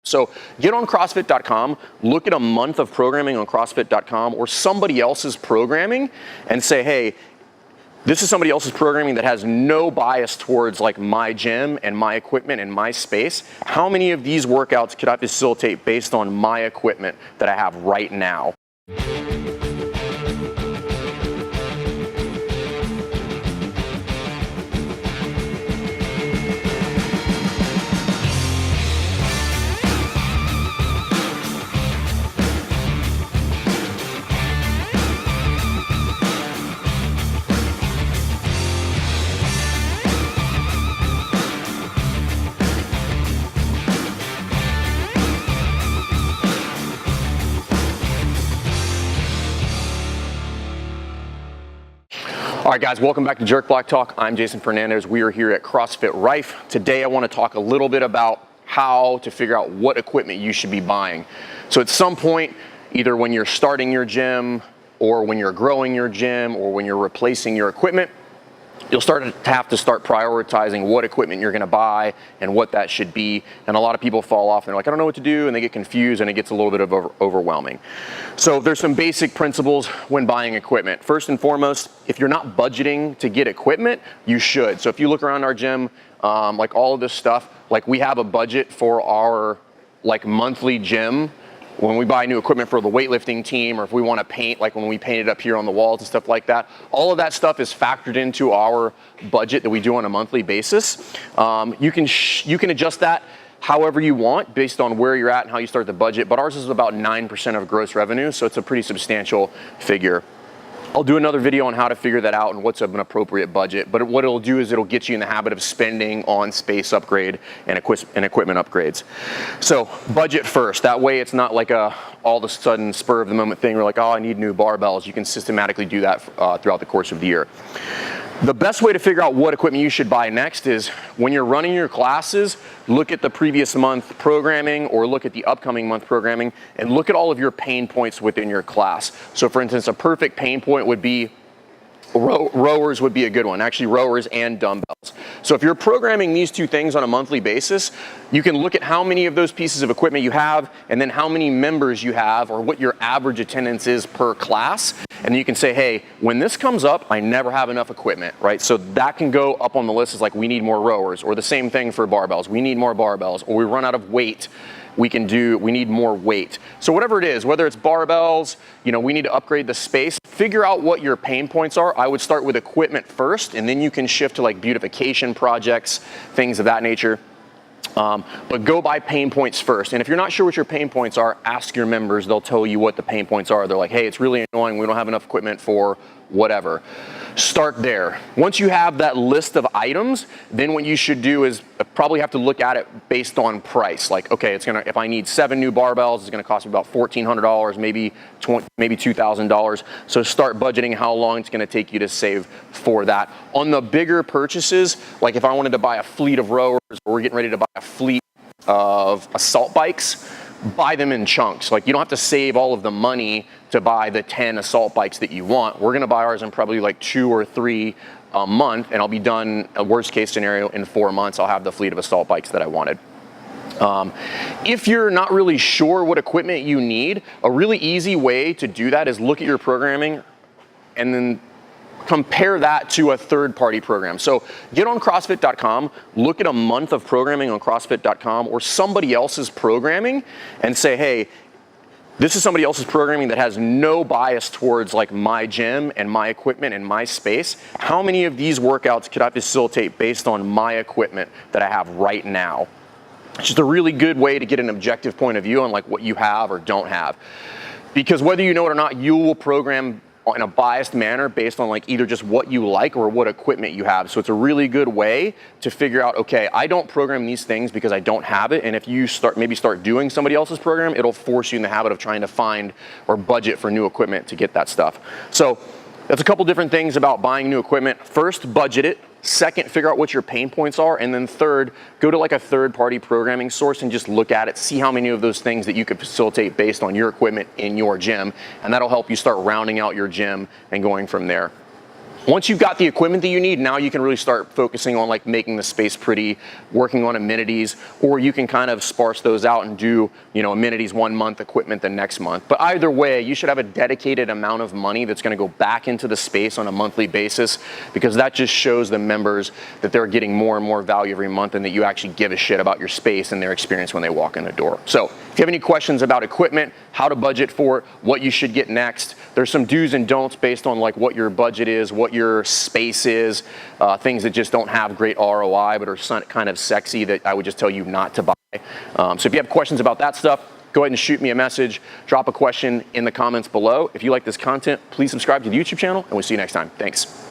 So get on CrossFit.com, look at a month of programming on CrossFit.com or somebody else's programming and say, hey, this is somebody else's programming that has no bias towards like my gym and my equipment and my space. How many of these workouts could I facilitate based on my equipment that I have right now? All right, guys, welcome back to Jerk Block Talk. I'm Jason Fernandez. We are here at CrossFit Rife. Today, I want to talk a little bit about how to figure out what equipment you should be buying. So at some point, either when you're starting your gym or when you're growing your gym or when you're replacing your equipment, you'll have to start prioritizing what equipment you're gonna buy and what that should be. And a lot of people fall off and they're like, I don't know what to do, and they get confused and it gets a little bit of overwhelming. So there's some basic principles when buying equipment. First and foremost, if you're not budgeting to get equipment, you should. So if you look around our gym, like all of this stuff, like we have a budget for our like monthly gym. When we buy new equipment for the weightlifting team, or if we want to paint, like when we painted up here on the walls and stuff like that, all of that stuff is factored into our budget that we do on a monthly basis. You can adjust that however you want based on where you're at and how you start the budget, but ours is about 9% of gross revenue, so it's a pretty substantial figure. I'll do another video on how to figure that out and what's an appropriate budget, but what it'll do is it'll get you in the habit of spending on space upgrade and equipment upgrades. So budget first, that way it's not like all of a sudden spur of the moment thing. We're like, oh, I need new barbells. You can systematically do that throughout the course of the year. The best way to figure out what equipment you should buy next is when you're running your classes, look at the previous month programming or look at the upcoming month programming and look at all of your pain points within your class. So for instance, a perfect pain point would be rowers would be a good one, actually rowers and dumbbells. So if you're programming these two things on a monthly basis, you can look at how many of those pieces of equipment you have and then how many members you have or what your average attendance is per class. And you can say, hey, when this comes up, I never have enough equipment, right? So that can go up on the list as like, we need more rowers, or the same thing for barbells. We need more barbells, or we run out of weight. We need more weight. So whatever it is, whether it's barbells, we need to upgrade the space, figure out what your pain points are. I would start with equipment first, and then you can shift to like beautification projects, things of that nature. But go by pain points first. And if you're not sure what your pain points are, ask your members. They'll tell you what the pain points are. They're like, hey, it's really annoying. We don't have enough equipment for whatever. Start there. Once you have that list of items, then what you should do is probably have to look at it based on price. Like, okay, if I need 7 new barbells, it's gonna cost me about $1,400, maybe $2,000. So start budgeting how long it's gonna take you to save for that. On the bigger purchases, like if I wanted to buy a fleet of rowers, or we're getting ready to buy a fleet of assault bikes, buy them in chunks. Like you don't have to save all of the money to buy the 10 assault bikes that you want. We're gonna buy ours in probably like 2 or 3 a month, and I'll be done, a worst case scenario, in 4 months, I'll have the fleet of assault bikes that I wanted. If you're not really sure what equipment you need, a really easy way to do that is look at your programming and then compare that to a third-party program. So get on CrossFit.com, look at a month of programming on CrossFit.com or somebody else's programming and say, hey, this is somebody else's programming that has no bias towards like my gym and my equipment and my space. How many of these workouts could I facilitate based on my equipment that I have right now? It's just a really good way to get an objective point of view on like what you have or don't have. Because whether you know it or not, you will program in a biased manner based on like either just what you like or what equipment you have. So it's a really good way to figure out, okay, I don't program these things because I don't have it. And if you maybe start doing somebody else's program, it'll force you in the habit of trying to find or budget for new equipment to get that stuff. So that's a couple different things about buying new equipment. First, budget it. Second, figure out what your pain points are. And then third, go to like a third-party programming source and just look at it, see how many of those things that you could facilitate based on your equipment in your gym. And that'll help you start rounding out your gym and going from there. Once you've got the equipment that you need, now you can really start focusing on like making the space pretty, working on amenities, or you can kind of sparse those out and do, amenities 1 month, equipment the next month. But either way, you should have a dedicated amount of money that's going to go back into the space on a monthly basis, because that just shows the members that they're getting more and more value every month and that you actually give a shit about your space and their experience when they walk in the door. So if you have any questions about equipment, how to budget for it, what you should get next, there's some do's and don'ts based on like what your budget is, what your space is, things that just don't have great ROI but are kind of sexy that I would just tell you not to buy. So if you have questions about that stuff, go ahead and shoot me a message, drop a question in the comments below. If you like this content, please subscribe to the YouTube channel, and we'll see you next time. Thanks.